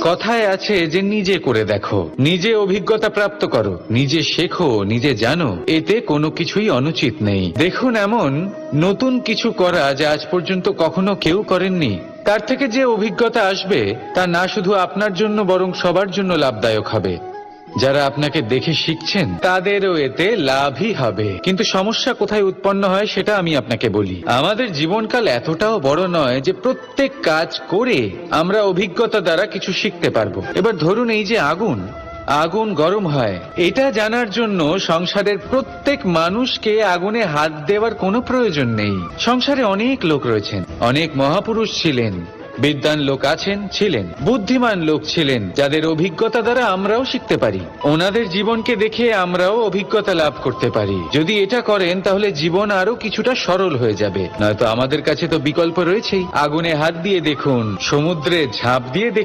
কথায় আছে যে নিজে করে দেখো, নিজে অভিজ্ঞতা প্রাপ্ত করো, নিজে শেখো, নিজে জানো, এতে কোনো কিছুই অনুচিত নেই। দেখুন, এমন নতুন কিছু করা যা আজ পর্যন্ত কখনো কেউ করেননি, তার থেকে যে অভিজ্ঞতা আসবে তা না শুধু আপনার জন্য বরং সবার জন্য লাভদায়ক হবে। যারা আপনাকে দেখে শিখছেন তাদেরও এতে লাভই হবে। কিন্তু সমস্যা কোথায় উৎপন্ন হয় সেটা আমি আপনাকে বলি। আমাদের জীবনকাল এতটাও বড় নয় যে প্রত্যেক কাজ করে আমরা অভিজ্ঞতা দ্বারা কিছু শিখতে পারবো। এবার ধরুন, এই যে আগুন গরম হয়, এটা জানার জন্য সংসারের প্রত্যেক মানুষকে আগুনে হাত দেওয়ার কোনো প্রয়োজন নেই। সংসারে অনেক লোক রয়েছেন, অনেক মহাপুরুষ ছিলেন, বিদ্বান লোক আছেন, ছিলেন, বুদ্ধিমান লোক ছিলেন, যাদের অভিজ্ঞতা দ্বারা আমরাও শিখতে পারি। ওনাদের জীবনকে দেখে আমরাও অভিজ্ঞতা লাভ করতে পারি। যদি এটা করেন তাহলে জীবন আরো কিছুটা সরল হয়ে যাবে। নয়তো আমাদের কাছে তো বিকল্প রয়েছেই। আগুনে হাত দিয়ে দেখুন, সমুদ্রে ঝাঁপ দিয়ে দেখে